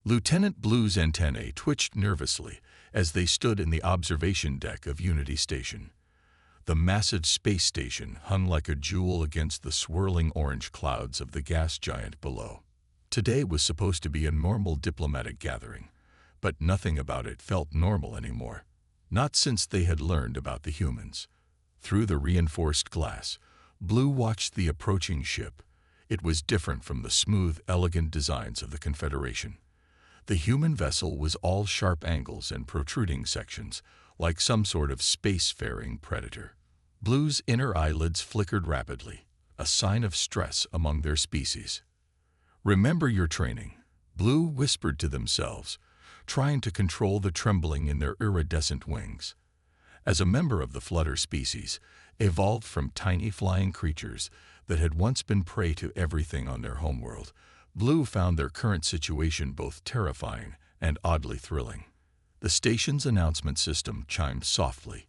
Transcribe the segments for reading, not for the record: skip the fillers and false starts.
Lieutenant Blue's antennae twitched nervously as they stood in the observation deck of Unity Station. The massive space station hung like a jewel against the swirling orange clouds of the gas giant below. Today was supposed to be a normal diplomatic gathering, but nothing about it felt normal anymore. Not since they had learned about the humans. Through the reinforced glass, Blue watched the approaching ship. It was different from the smooth, elegant designs of the Confederation. The human vessel was all sharp angles and protruding sections, like some sort of spacefaring predator. Blue's inner eyelids flickered rapidly, a sign of stress among their species. "Remember your training," Blue whispered to themselves, trying to control the trembling in their iridescent wings. As a member of the flutter species, evolved from tiny flying creatures that had once been prey to everything on their homeworld, Blue found their current situation both terrifying and oddly thrilling. The station's announcement system chimed softly.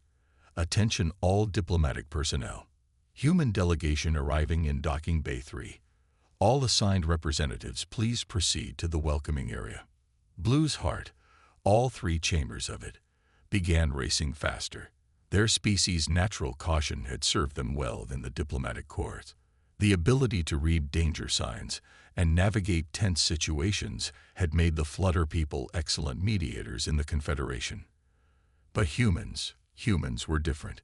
"Attention all diplomatic personnel. Human delegation arriving in Docking Bay 3. All assigned representatives please proceed to the welcoming area." Blue's heart, all three chambers of it, began racing faster. Their species' natural caution had served them well in the diplomatic corps. The ability to read danger signs and navigate tense situations had made the Flutter people excellent mediators in the Confederation. But humans were different.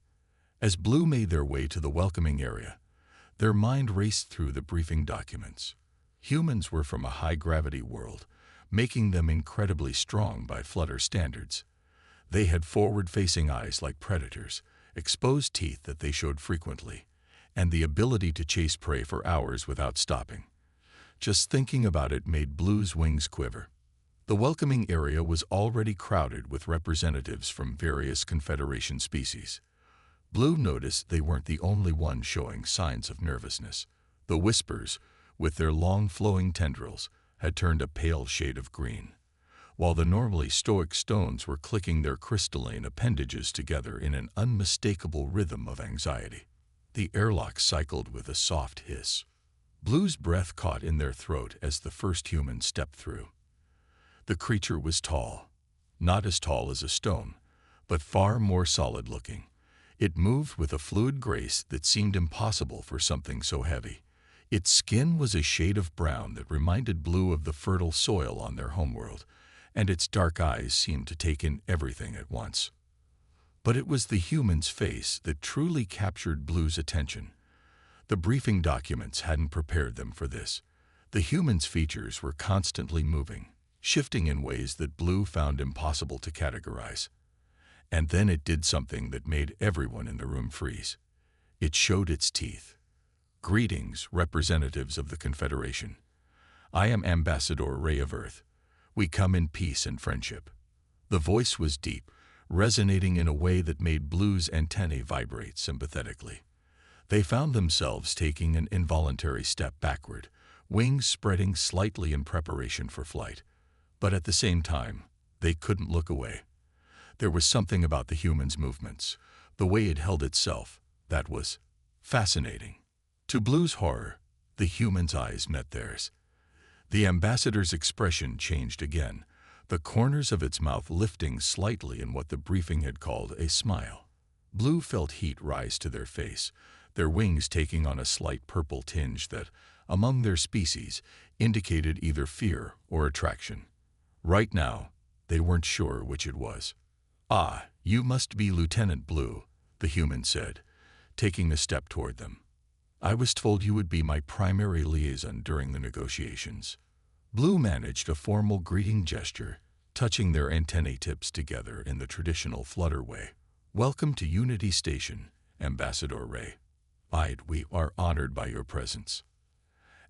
As Blue made their way to the welcoming area, their mind raced through the briefing documents. Humans were from a high-gravity world, making them incredibly strong by Flutter standards. They had forward-facing eyes like predators, exposed teeth that they showed frequently, and the ability to chase prey for hours without stopping. Just thinking about it made Blue's wings quiver. The welcoming area was already crowded with representatives from various Confederation species. Blue noticed they weren't the only ones showing signs of nervousness. The Whispers, with their long flowing tendrils, had turned a pale shade of green, while the normally stoic Stones were clicking their crystalline appendages together in an unmistakable rhythm of anxiety. The airlock cycled with a soft hiss. Blue's breath caught in their throat as the first human stepped through. The creature was tall, not as tall as a stone, but far more solid-looking. It moved with a fluid grace that seemed impossible for something so heavy. Its skin was a shade of brown that reminded Blue of the fertile soil on their homeworld, and its dark eyes seemed to take in everything at once. But it was the human's face that truly captured Blue's attention. The briefing documents hadn't prepared them for this. The human's features were constantly moving, shifting in ways that Blue found impossible to categorize. And then it did something that made everyone in the room freeze. It showed its teeth. "Greetings, representatives of the Confederation. I am Ambassador Ray of Earth. We come in peace and friendship." The voice was deep, resonating in a way that made Blue's antennae vibrate sympathetically. They found themselves taking an involuntary step backward, wings spreading slightly in preparation for flight. But at the same time, they couldn't look away. There was something about the human's movements, the way it held itself, that was fascinating. To Blue's horror, the human's eyes met theirs. The ambassador's expression changed again, the corners of its mouth lifting slightly in what the briefing had called a smile. Blue felt heat rise to their face, their wings taking on a slight purple tinge that, among their species, indicated either fear or attraction. Right now, they weren't sure which it was. "Ah, you must be Lieutenant Blue," the human said, taking a step toward them. "I was told you would be my primary liaison during the negotiations." Blue managed a formal greeting gesture, touching their antennae tips together in the traditional Flutter way. "Welcome to Unity Station, Ambassador Ray. We are honored by your presence."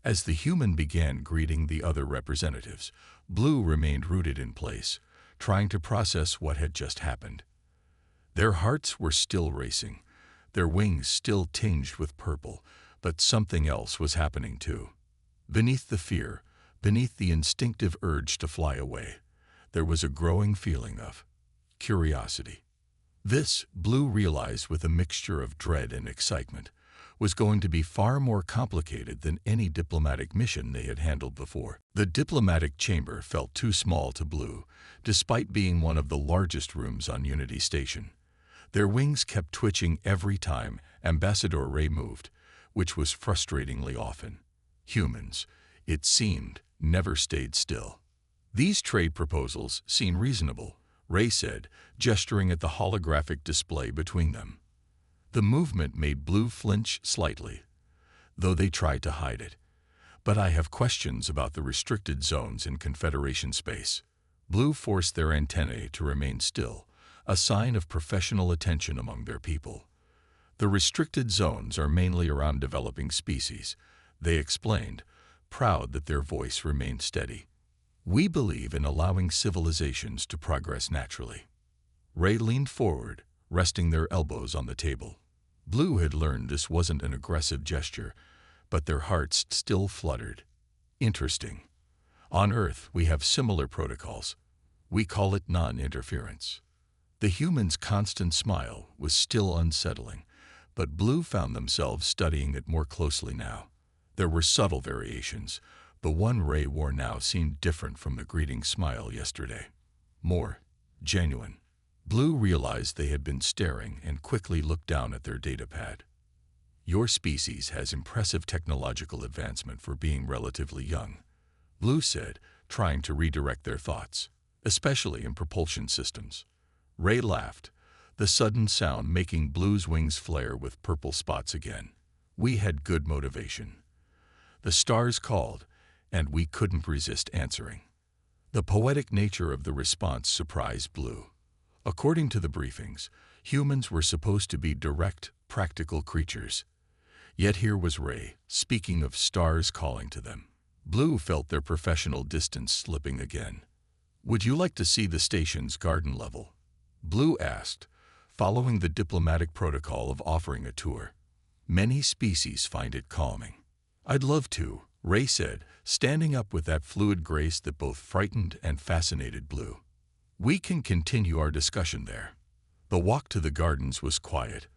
As the human began greeting the other representatives, Blue remained rooted in place, trying to process what had just happened. Their hearts were still racing, their wings still tinged with purple, but something else was happening too. Beneath the fear, beneath the instinctive urge to fly away, there was a growing feeling of curiosity. This, Blue realized with a mixture of dread and excitement, was going to be far more complicated than any diplomatic mission they had handled before. The diplomatic chamber felt too small to Blue, despite being one of the largest rooms on Unity Station. Their wings kept twitching every time Ambassador Ray moved, which was frustratingly often. Humans, it seemed, never stayed still. "These trade proposals seem reasonable," Ray said, gesturing at the holographic display between them. The movement made Blue flinch slightly, though they tried to hide it. "But I have questions about the restricted zones in Confederation space." Blue forced their antennae to remain still, a sign of professional attention among their people. "The restricted zones are mainly around developing species," they explained, proud that their voice remained steady. "We believe in allowing civilizations to progress naturally." Ray leaned forward, resting their elbows on the table. Blue had learned this wasn't an aggressive gesture, but their hearts still fluttered. "Interesting. On Earth, we have similar protocols. We call it non-interference." The humans' constant smile was still unsettling, but Blue found themselves studying it more closely now. There were subtle variations. The one Ray wore now seemed different from the greeting smile yesterday. More genuine. Blue realized they had been staring and quickly looked down at their datapad. "Your species has impressive technological advancement for being relatively young," Blue said, trying to redirect their thoughts, "especially in propulsion systems." Ray laughed, the sudden sound making Blue's wings flare with purple spots again. "We had good motivation. The stars called, and we couldn't resist answering." The poetic nature of the response surprised Blue. According to the briefings, humans were supposed to be direct, practical creatures. Yet here was Ray, speaking of stars calling to them. Blue felt their professional distance slipping again. "Would you like to see the station's garden level?" Blue asked, following the diplomatic protocol of offering a tour. "Many species find it calming." "I'd love to," Ray said, standing up with that fluid grace that both frightened and fascinated Blue. "We can continue our discussion there." The walk to the gardens was quiet,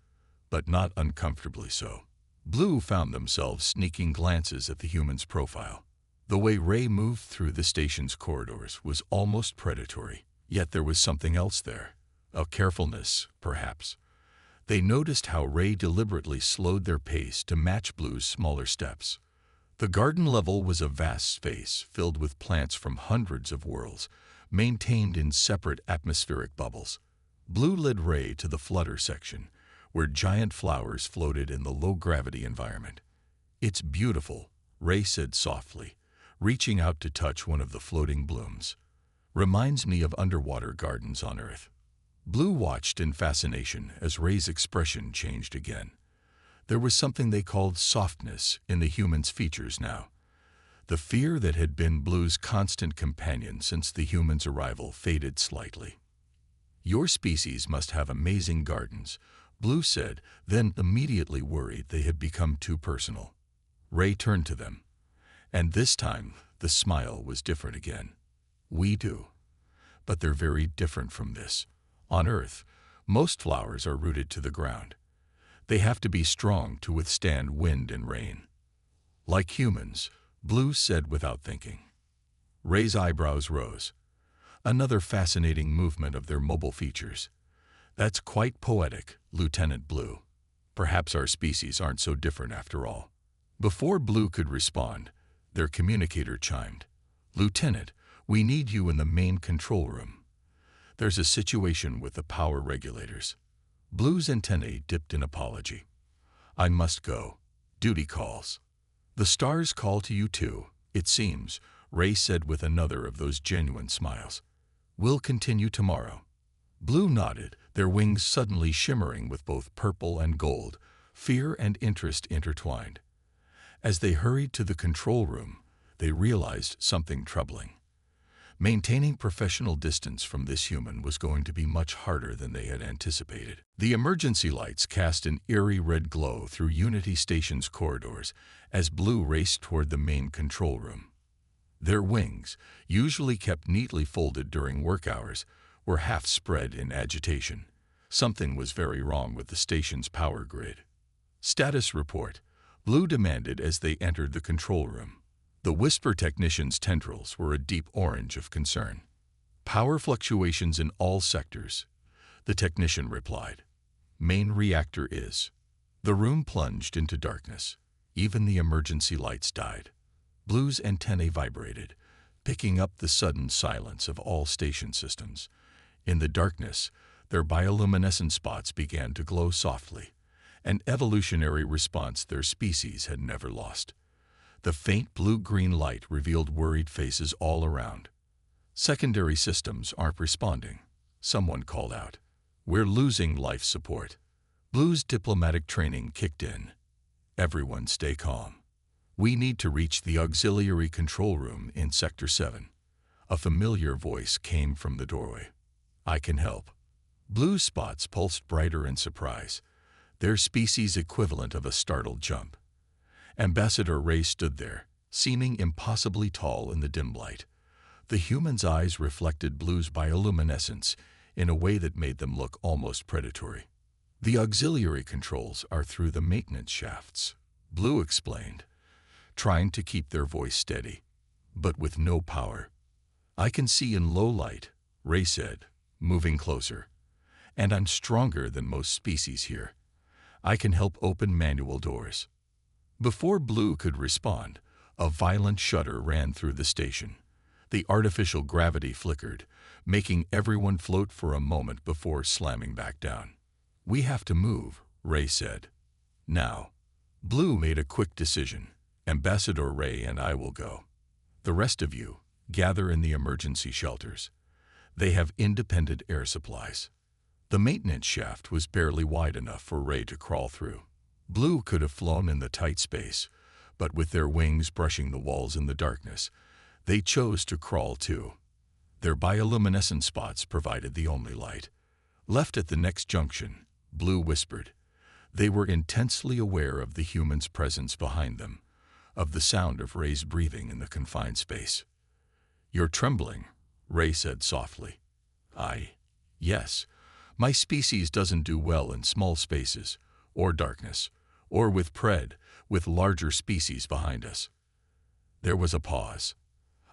but not uncomfortably so. Blue found themselves sneaking glances at the human's profile. The way Ray moved through the station's corridors was almost predatory, yet there was something else there. A carefulness, perhaps. They noticed how Ray deliberately slowed their pace to match Blue's smaller steps. The garden level was a vast space filled with plants from hundreds of worlds, maintained in separate atmospheric bubbles. Blue led Ray to the flutter section, where giant flowers floated in the low-gravity environment. "It's beautiful," Ray said softly, reaching out to touch one of the floating blooms. "Reminds me of underwater gardens on Earth." Blue watched in fascination as Ray's expression changed again. There was something they called softness in the human's features now. The fear that had been Blue's constant companion since the human's arrival faded slightly. "Your species must have amazing gardens," Blue said, then immediately worried they had become too personal. Ray turned to them, and this time the smile was different again. "We do. But they're very different from this. On Earth, most flowers are rooted to the ground. They have to be strong to withstand wind and rain." "Like humans," Blue said without thinking. Ray's eyebrows rose. Another fascinating movement of their mobile features. "That's quite poetic, Lieutenant Blue. Perhaps our species aren't so different after all." Before Blue could respond, their communicator chimed. "Lieutenant, we need you in the main control room. There's a situation with the power regulators." Blue's antennae dipped in apology. "I must go. Duty calls." "The stars call to you too, it seems," Ray said with another of those genuine smiles. "We'll continue tomorrow." Blue nodded, their wings suddenly shimmering with both purple and gold, fear and interest intertwined. As they hurried to the control room, they realized something troubling. Maintaining professional distance from this human was going to be much harder than they had anticipated. The emergency lights cast an eerie red glow through Unity Station's corridors as Blue raced toward the main control room. Their wings, usually kept neatly folded during work hours, were half spread in agitation. Something was very wrong with the station's power grid. Status report, Blue demanded as they entered the control room. The Whisper technician's tendrils were a deep orange of concern. Power fluctuations in all sectors, the technician replied. Main reactor is. The room plunged into darkness. Even the emergency lights died. Blue's antennae vibrated, picking up the sudden silence of all station systems. In the darkness, their bioluminescent spots began to glow softly, an evolutionary response their species had never lost. The faint blue-green light revealed worried faces all around. Secondary systems aren't responding, someone called out. We're losing life support. Blue's diplomatic training kicked in. Everyone stay calm. We need to reach the auxiliary control room in Sector 7. A familiar voice came from the doorway. I can help. Blue's spots pulsed brighter in surprise, their species equivalent of a startled jump. Ambassador Ray stood there, seeming impossibly tall in the dim light. The human's eyes reflected Blue's bioluminescence in a way that made them look almost predatory. The auxiliary controls are through the maintenance shafts, Blue explained, trying to keep their voice steady, but with no power. I can see in low light, Ray said, moving closer. And I'm stronger than most species here. I can help open manual doors. Before Blue could respond, a violent shudder ran through the station. The artificial gravity flickered, making everyone float for a moment before slamming back down. We have to move, Ray said. Now. Blue made a quick decision. Ambassador Ray and I will go. The rest of you, gather in the emergency shelters. They have independent air supplies. The maintenance shaft was barely wide enough for Ray to crawl through. Blue could have flown in the tight space, but with their wings brushing the walls in the darkness, they chose to crawl too. Their bioluminescent spots provided the only light. Left at the next junction, Blue whispered. They were intensely aware of the human's presence behind them, of the sound of Ray's breathing in the confined space. You're trembling, Ray said softly. Yes. My species doesn't do well in small spaces, or darkness, or with larger species behind us. There was a pause.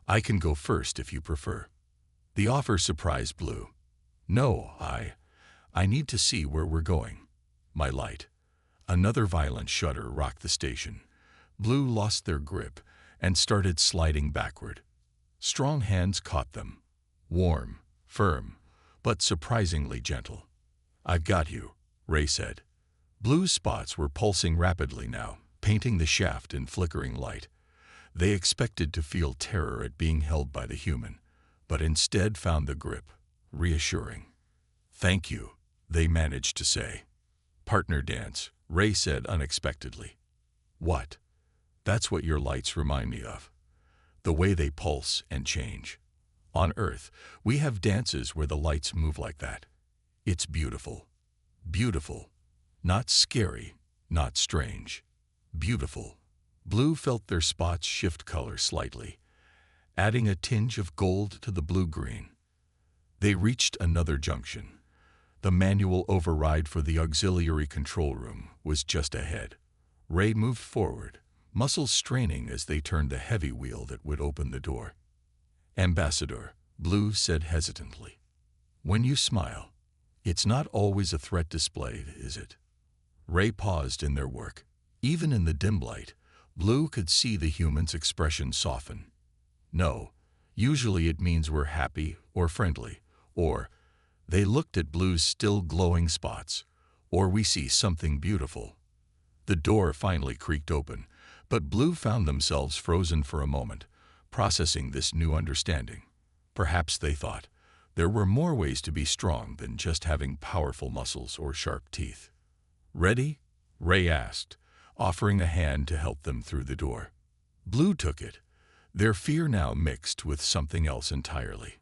I can go first if you prefer. The offer surprised Blue. No, I need to see where we're going. My light. Another violent shudder rocked the station. Blue lost their grip and started sliding backward. Strong hands caught them. Warm, firm, but surprisingly gentle. I've got you, Ray said. Blue's spots were pulsing rapidly now, painting the shaft in flickering light. They expected to feel terror at being held by the human, but instead found the grip reassuring. Thank you, they managed to say. Partner dance, Ray said unexpectedly. What? That's what your lights remind me of. The way they pulse and change. On Earth, we have dances where the lights move like that. It's beautiful. Beautiful. Not scary, not strange. Beautiful. Blue felt their spots shift color slightly, adding a tinge of gold to the blue-green. They reached another junction. The manual override for the auxiliary control room was just ahead. Ray moved forward, muscles straining as they turned the heavy wheel that would open the door. Ambassador, Blue said hesitantly. When you smile, it's not always a threat displayed, is it? Ray paused in their work. Even in the dim light, Blue could see the human's expression soften. No, usually it means we're happy or friendly, or they looked at Blue's still glowing spots, or we see something beautiful. The door finally creaked open, but Blue found themselves frozen for a moment, processing this new understanding. Perhaps, they thought, there were more ways to be strong than just having powerful muscles or sharp teeth. Ready? Ray asked, offering a hand to help them through the door. Blue took it, their fear now mixed with something else entirely.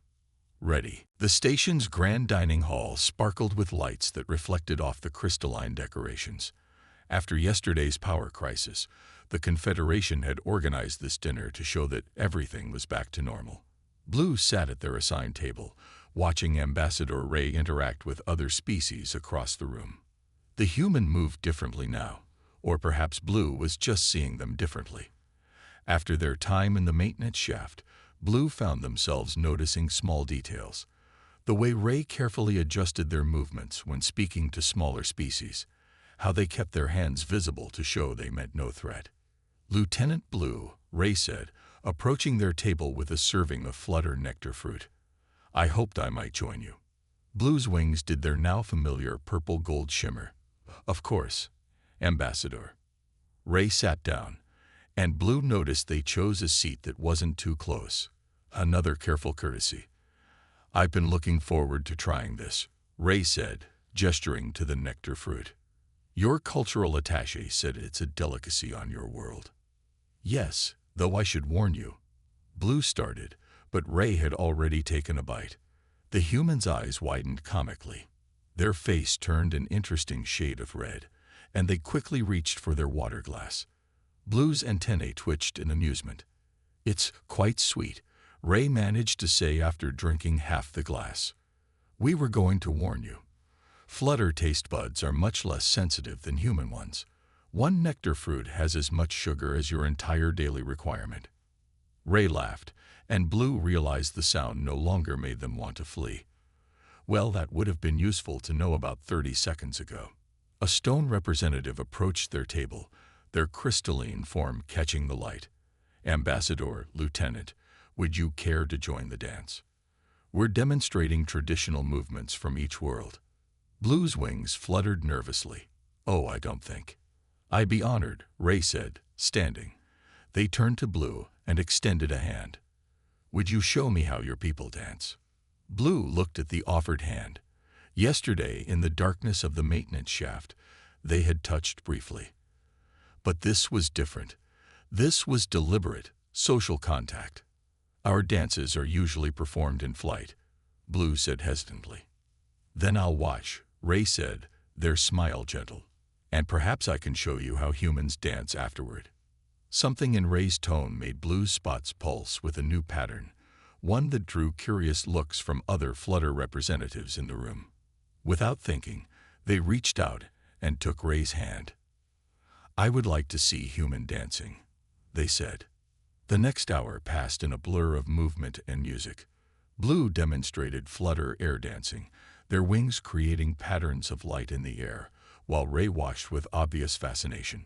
Ready. The station's grand dining hall sparkled with lights that reflected off the crystalline decorations. After yesterday's power crisis, the Confederation had organized this dinner to show that everything was back to normal. Blue sat at their assigned table, watching Ambassador Ray interact with other species across the room. The human moved differently now, Or perhaps Blue was just seeing them differently. After their time in the maintenance shaft, Blue found themselves noticing small details. The way Ray carefully adjusted their movements when speaking to smaller species, how they kept their hands visible to show they meant no threat. "Lieutenant Blue," Ray said, approaching their table with a serving of flutter nectar fruit. "I hoped I might join you." Blue's wings did their now familiar purple-gold shimmer. "Of course, Ambassador." Ray sat down, and Blue noticed they chose a seat that wasn't too close. Another careful courtesy. "I've been looking forward to trying this," Ray said, gesturing to the nectar fruit. "Your cultural attaché said it's a delicacy on your world." "Yes, though I should warn you." Blue started, but Ray had already taken a bite. The human's eyes widened comically. Their face turned an interesting shade of red, and they quickly reached for their water glass. Blue's antennae twitched in amusement. "It's quite sweet," Ray managed to say after drinking half the glass. "We were going to warn you. Flutter taste buds are much less sensitive than human ones. One nectar fruit has as much sugar as your entire daily requirement." Ray laughed, and Blue realized the sound no longer made them want to flee. Well, that would have been useful to know about 30 seconds ago. A stone representative approached their table, their crystalline form catching the light. "Ambassador, Lieutenant, would you care to join the dance? We're demonstrating traditional movements from each world." Blue's wings fluttered nervously. "Oh, I don't think." "I'd be honored," Ray said, standing. They turned to Blue and extended a hand. "Would you show me how your people dance?" Blue looked at the offered hand. Yesterday, in the darkness of the maintenance shaft, they had touched briefly. But this was different. This was deliberate, social contact. "Our dances are usually performed in flight," Blue said hesitantly. "Then I'll watch," Ray said, their smile gentle. "And perhaps I can show you how humans dance afterward." Something in Ray's tone made Blue's spots pulse with a new pattern, one that drew curious looks from other Flutter representatives in the room. Without thinking, they reached out and took Ray's hand. "I would like to see human dancing," they said. The next hour passed in a blur of movement and music. Blue demonstrated Flutter air dancing, their wings creating patterns of light in the air, while Ray watched with obvious fascination.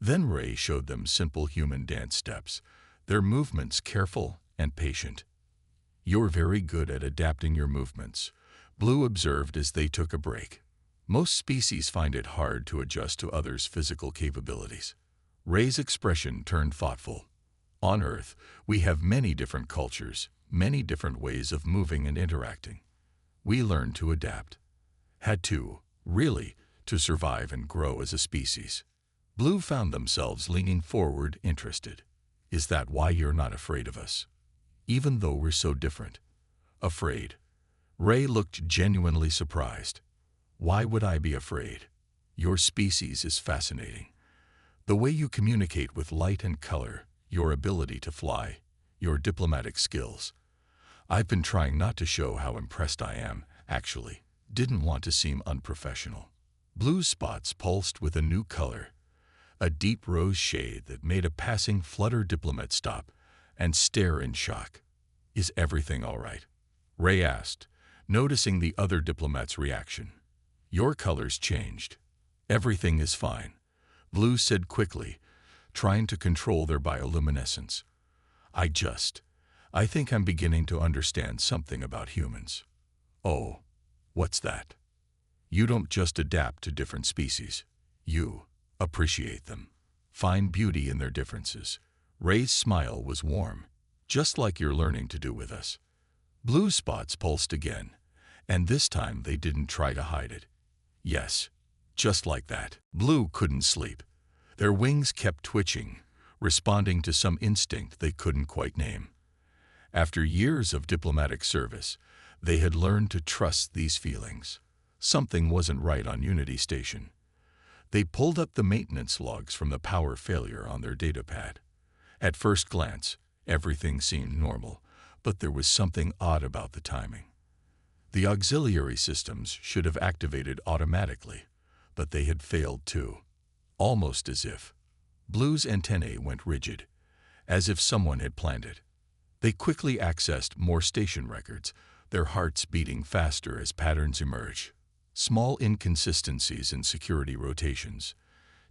Then Ray showed them simple human dance steps, their movements careful and patient. "You're very good at adapting your movements," Blue observed as they took a break. "Most species find it hard to adjust to others' physical capabilities." Ray's expression turned thoughtful. "On Earth, we have many different cultures, many different ways of moving and interacting. We learn to adapt. Had to, really, to survive and grow as a species." Blue found themselves leaning forward, interested. "Is that why you're not afraid of us? Even though we're so different?" "Afraid?" Ray looked genuinely surprised. "Why would I be afraid? Your species is fascinating. The way you communicate with light and color, your ability to fly, your diplomatic skills. I've been trying not to show how impressed I am, actually. Didn't want to seem unprofessional." Blue's spots pulsed with a new color, a deep rose shade that made a passing Flutter diplomat stop and stare in shock. "Is everything all right?" Ray asked, noticing the other diplomat's reaction. "Your colors changed." "Everything is fine," Blue said quickly, trying to control their bioluminescence. I think I'm beginning to understand something about humans." "Oh, what's that?" "You don't just adapt to different species. You appreciate them. Find beauty in their differences." Ray's smile was warm, "just like you're learning to do with us." Blue's spots pulsed again, and this time they didn't try to hide it. "Yes, just like that." Blue couldn't sleep. Their wings kept twitching, responding to some instinct they couldn't quite name. After years of diplomatic service, they had learned to trust these feelings. Something wasn't right on Unity Station. They pulled up the maintenance logs from the power failure on their datapad. At first glance, everything seemed normal, but there was something odd about the timing. The auxiliary systems should have activated automatically, but they had failed too. almost as if. Blue's antennae went rigid, as if someone had planned it. They quickly accessed more station records, their hearts beating faster as patterns emerged. Small inconsistencies in security rotations,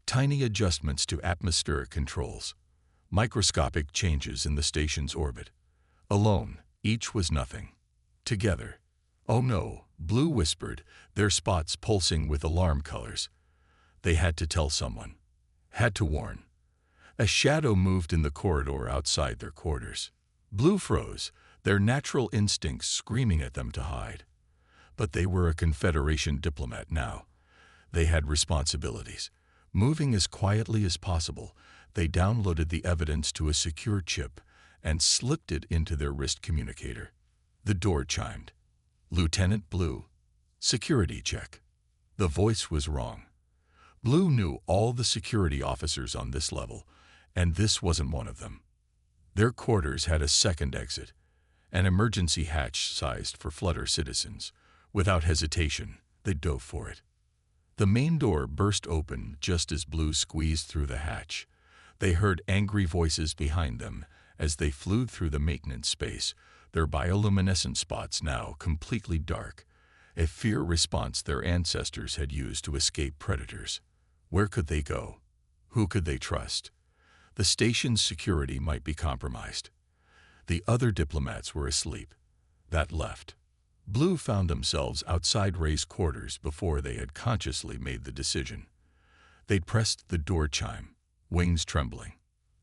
tiny adjustments to atmospheric controls, microscopic changes in the station's orbit. Alone, each was nothing. Together, oh no, Blue whispered, their spots pulsing with alarm colors. They had to tell someone. Had to warn. A shadow moved in the corridor outside their quarters. Blue froze, their natural instincts screaming at them to hide. But they were a Confederation diplomat now. They had responsibilities. Moving as quietly as possible, they downloaded the evidence to a secure chip and slipped it into their wrist communicator. The door chimed. Lieutenant Blue. Security check. The voice was wrong. Blue knew all the security officers on this level, and this wasn't one of them. Their quarters had a second exit, an emergency hatch sized for Flutter citizens. Without hesitation, they dove for it. The main door burst open just as Blue squeezed through the hatch. They heard angry voices behind them as they flew through the maintenance space, their bioluminescent spots now completely dark, a fear response their ancestors had used to escape predators. Where could they go? Who could they trust? The station's security might be compromised. The other diplomats were asleep. That left. Blue found themselves outside Ray's quarters before they had consciously made the decision. They'd pressed the door chime, wings trembling.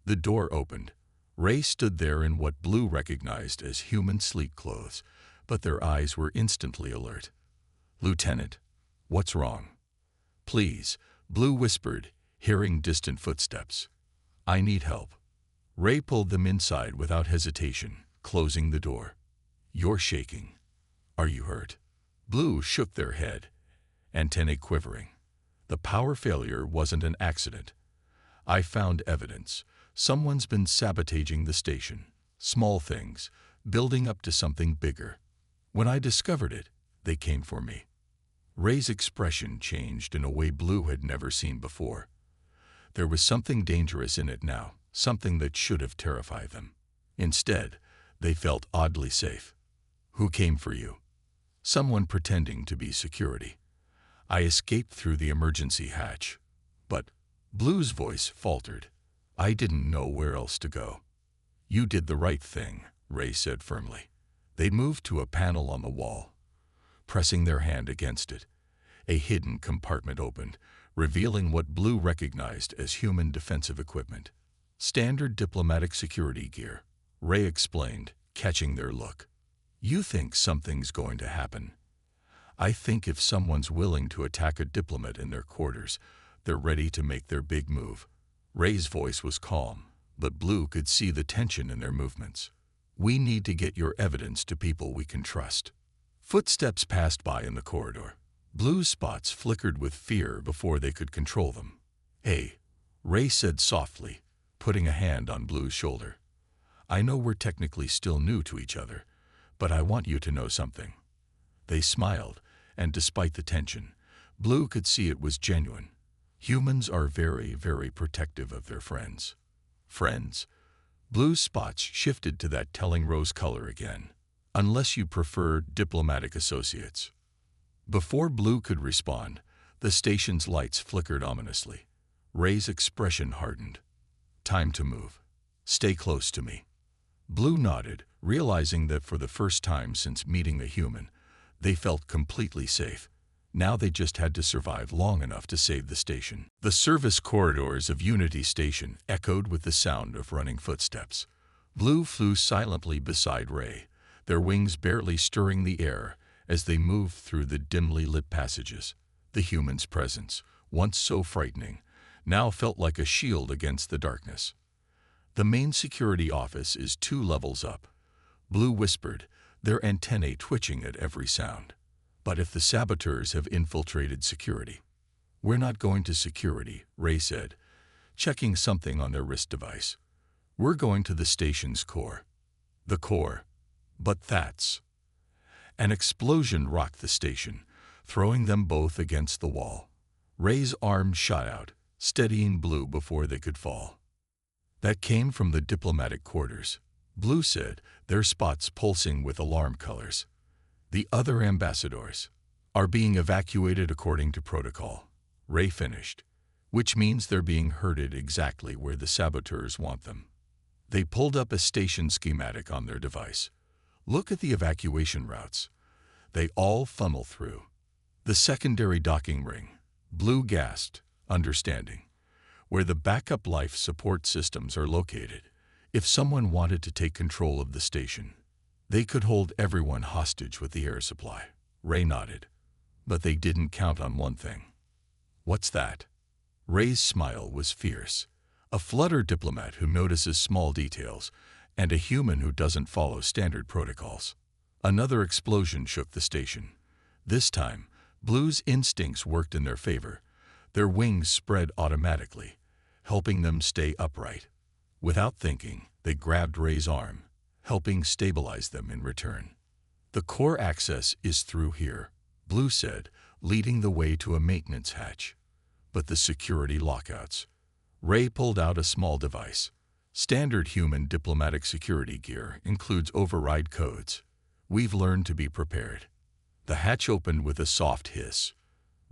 The door opened. Ray stood there in what Blue recognized as human sleek clothes, but their eyes were instantly alert. Lieutenant, what's wrong? Please, Blue whispered, hearing distant footsteps. I need help. Ray pulled them inside without hesitation, closing the door. You're shaking. Are you hurt? Blue shook their head, antennae quivering. The power failure wasn't an accident. I found evidence. Someone's been sabotaging the station. Small things, building up to something bigger. When I discovered it, they came for me. Ray's expression changed in a way Blue had never seen before. There was something dangerous in it now, something that should have terrified them. Instead, they felt oddly safe. Who came for you? Someone pretending to be security. I escaped through the emergency hatch. But Blue's voice faltered. I didn't know where else to go. You did the right thing, Ray said firmly. They moved to a panel on the wall. Pressing their hand against it, a hidden compartment opened, revealing what Blue recognized as human defensive equipment. Standard diplomatic security gear, Ray explained, catching their look. You think something's going to happen. I think if someone's willing to attack a diplomat in their quarters, they're ready to make their big move. Ray's voice was calm, but Blue could see the tension in their movements. We need to get your evidence to people we can trust. Footsteps passed by in the corridor. Blue's spots flickered with fear before they could control them. Hey, Ray said softly, putting a hand on Blue's shoulder. I know we're technically still new to each other, but I want you to know something. They smiled, and despite the tension, Blue could see it was genuine. Humans are very, very protective of their friends. Friends? Blue's spots shifted to that telling rose color again. Unless you prefer diplomatic associates. Before Blue could respond, the station's lights flickered ominously. Ray's expression hardened. Time to move. Stay close to me. Blue nodded, realizing that for the first time since meeting the human, they felt completely safe. Now they just had to survive long enough to save the station. The service corridors of Unity Station echoed with the sound of running footsteps. Blue flew silently beside Ray, their wings barely stirring the air as they moved through the dimly lit passages. The human's presence, once so frightening, now felt like a shield against the darkness. The main security office is 2 levels up. Blue whispered, their antennae twitching at every sound. But if the saboteurs have infiltrated security. We're not going to security, Ray said, checking something on their wrist device. We're going to the station's core. The core. But that's... An explosion rocked the station, throwing them both against the wall. Ray's arm shot out, steadying Blue before they could fall. That came from the diplomatic quarters. Blue said, their spots pulsing with alarm colors. The other ambassadors are being evacuated according to protocol. Ray finished, which means they're being herded exactly where the saboteurs want them. They pulled up a station schematic on their device. Look at the evacuation routes. They all funnel through the secondary docking ring. Blue gasped, understanding, where the backup life support systems are located. If someone wanted to take control of the station, they could hold everyone hostage with the air supply. Ray nodded, but they didn't count on one thing. What's that? Ray's smile was fierce. A fluttered diplomat who notices small details, and a human who doesn't follow standard protocols. Another explosion shook the station. This time, Blue's instincts worked in their favor. Their wings spread automatically, helping them stay upright. Without thinking, they grabbed Ray's arm, helping stabilize them in return. The core access is through here, Blue said, leading the way to a maintenance hatch. But the security lockouts. Ray pulled out a small device. Standard human diplomatic security gear includes override codes. We've learned to be prepared. The hatch opened with a soft hiss.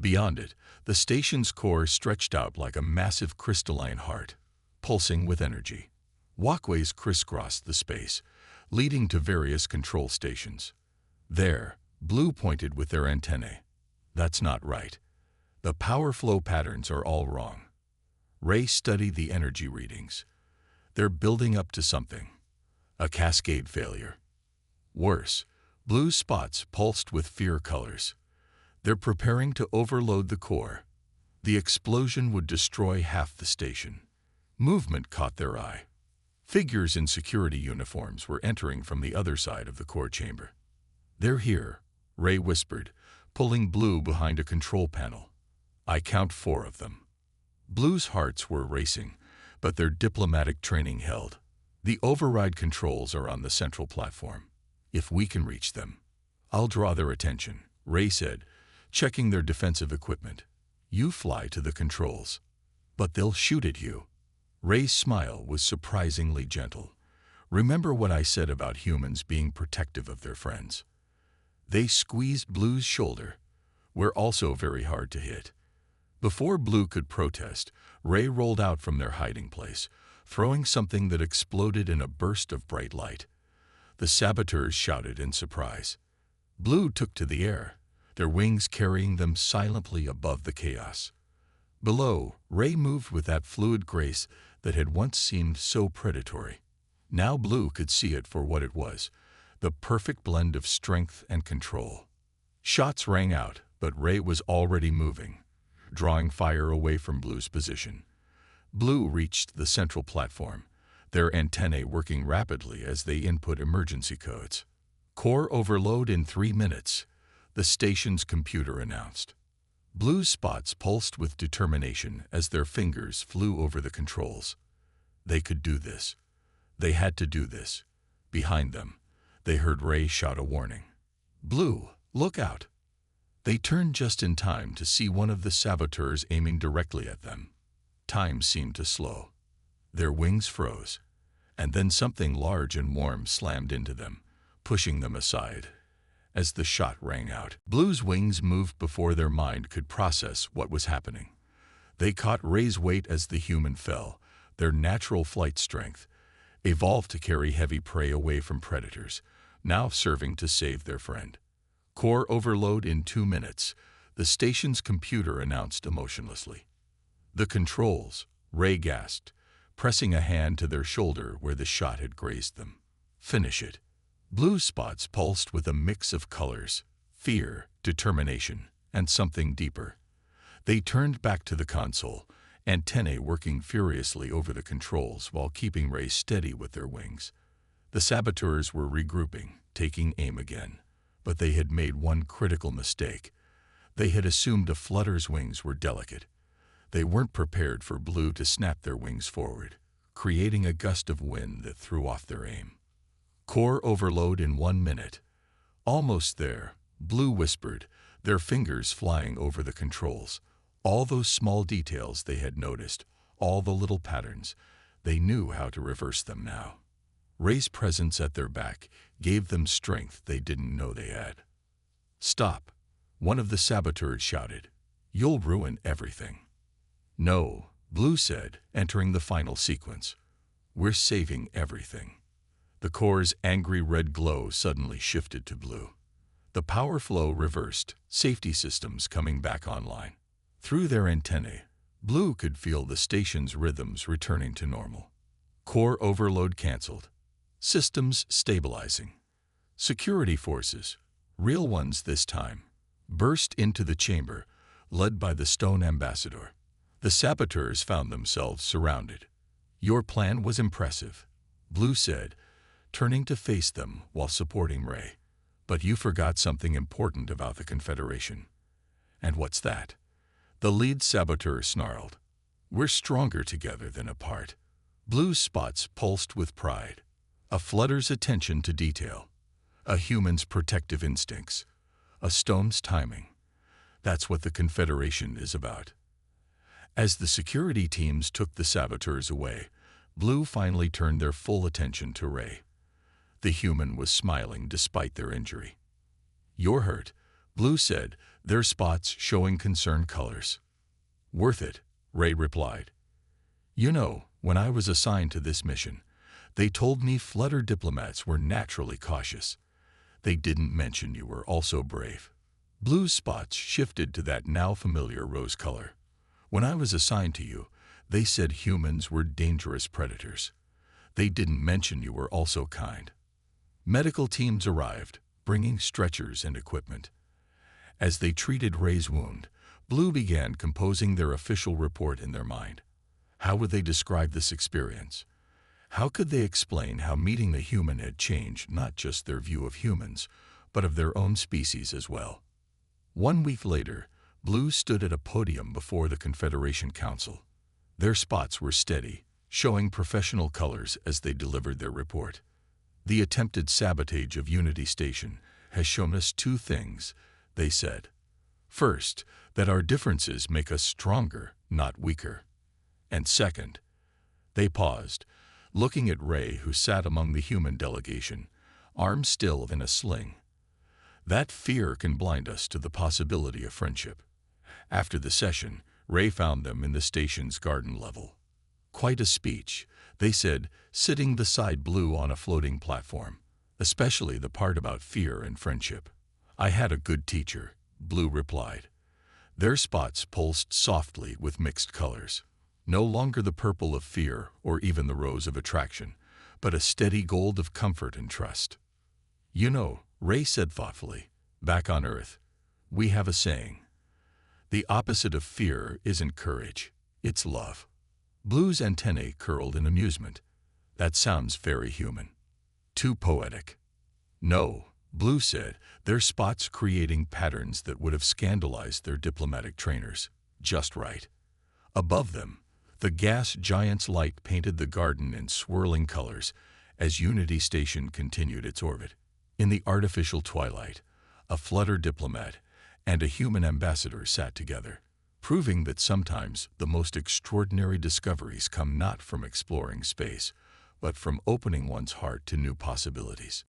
Beyond it, the station's core stretched out like a massive crystalline heart, pulsing with energy. Walkways crisscrossed the space, leading to various control stations. There, Blue pointed with their antennae. That's not right. The power flow patterns are all wrong. Ray studied the energy readings. They're building up to something. A cascade failure. Worse, Blue's spots pulsed with fear colors. They're preparing to overload the core. The explosion would destroy half the station. Movement caught their eye. Figures in security uniforms were entering from the other side of the core chamber. They're here, Ray whispered, pulling Blue behind a control panel. I count 4 of them. Blue's hearts were racing, but their diplomatic training held. The override controls are on the central platform. If we can reach them, I'll draw their attention, Ray said, checking their defensive equipment. You fly to the controls, but they'll shoot at you. Ray's smile was surprisingly gentle. Remember what I said about humans being protective of their friends? They squeezed Blue's shoulder. We're also very hard to hit. Before Blue could protest, Ray rolled out from their hiding place, throwing something that exploded in a burst of bright light. The saboteurs shouted in surprise. Blue took to the air, their wings carrying them silently above the chaos. Below, Ray moved with that fluid grace that had once seemed so predatory. Now Blue could see it for what it was, the perfect blend of strength and control. Shots rang out, but Ray was already moving, drawing fire away from Blue's position. Blue reached the central platform, their antennae working rapidly as they input emergency codes. Core overload in 3 minutes, the station's computer announced. Blue's spots pulsed with determination as their fingers flew over the controls. They could do this. They had to do this. Behind them, they heard Ray shout a warning. Blue, look out! They turned just in time to see one of the saboteurs aiming directly at them. Time seemed to slow. Their wings froze, and then something large and warm slammed into them, pushing them aside. As the shot rang out, Blue's wings moved before their mind could process what was happening. They caught Ray's weight as the human fell, their natural flight strength, evolved to carry heavy prey away from predators, now serving to save their friend. Core overload in 2 minutes, the station's computer announced emotionlessly. The controls, Ray gasped, pressing a hand to their shoulder where the shot had grazed them. Finish it. Blue's spots pulsed with a mix of colors, fear, determination, and something deeper. They turned back to the console, antennae working furiously over the controls while keeping Ray steady with their wings. The saboteurs were regrouping, taking aim again. But they had made one critical mistake. They had assumed a flutter's wings were delicate. They weren't prepared for Blue to snap their wings forward, creating a gust of wind that threw off their aim. Core overload in 1 minute. Almost there, Blue whispered, their fingers flying over the controls. All those small details they had noticed, all the little patterns, they knew how to reverse them now. Ray's presence at their back gave them strength they didn't know they had. "Stop," one of the saboteurs shouted. "You'll ruin everything." "No," Blue said, entering the final sequence. "We're saving everything." The core's angry red glow suddenly shifted to blue. The power flow reversed, safety systems coming back online. Through their antennae, Blue could feel the station's rhythms returning to normal. Core overload canceled. Systems stabilizing. Security forces, real ones this time, burst into the chamber, led by the Stone Ambassador. The saboteurs found themselves surrounded. "Your plan was impressive," Blue said, turning to face them while supporting Ray. "But you forgot something important about the Confederation." "And what's that?" The lead saboteur snarled. "We're stronger together than apart." Blue's spots pulsed with pride. A flutter's attention to detail. A human's protective instincts. A stone's timing. That's what the Confederation is about. As the security teams took the saboteurs away, Blue finally turned their full attention to Ray. The human was smiling despite their injury. "You're hurt," Blue said, their spots showing concerned colors. "Worth it," Ray replied. "You know, when I was assigned to this mission, they told me Flutter diplomats were naturally cautious. They didn't mention you were also brave." Blue's spots shifted to that now familiar rose color. "When I was assigned to you, they said humans were dangerous predators. They didn't mention you were also kind." Medical teams arrived, bringing stretchers and equipment. As they treated Ray's wound, Blue began composing their official report in their mind. How would they describe this experience? How could they explain how meeting the human had changed not just their view of humans, but of their own species as well? 1 week later, Blue stood at a podium before the Confederation Council. Their spots were steady, showing professional colors as they delivered their report. "The attempted sabotage of Unity Station has shown us 2 things," they said. "First, that our differences make us stronger, not weaker. And second," they paused, looking at Ray, who sat among the human delegation, arms still in a sling, "that fear can blind us to the possibility of friendship." After the session, Ray found them in the station's garden level. "Quite a speech," they said, sitting beside Blue on a floating platform, "especially the part about fear and friendship." "I had a good teacher," Blue replied. Their spots pulsed softly with mixed colors. No longer the purple of fear or even the rose of attraction, but a steady gold of comfort and trust. "You know," Ray said thoughtfully, "back on Earth, we have a saying. The opposite of fear isn't courage, it's love." Blue's antennae curled in amusement. "That sounds very human. Too poetic." "No," Blue said, their spots creating patterns that would have scandalized their diplomatic trainers. "Just right." Above them, the gas giant's light painted the garden in swirling colors as Unity Station continued its orbit. In the artificial twilight, a Flutter diplomat and a human ambassador sat together, proving that sometimes the most extraordinary discoveries come not from exploring space, but from opening one's heart to new possibilities.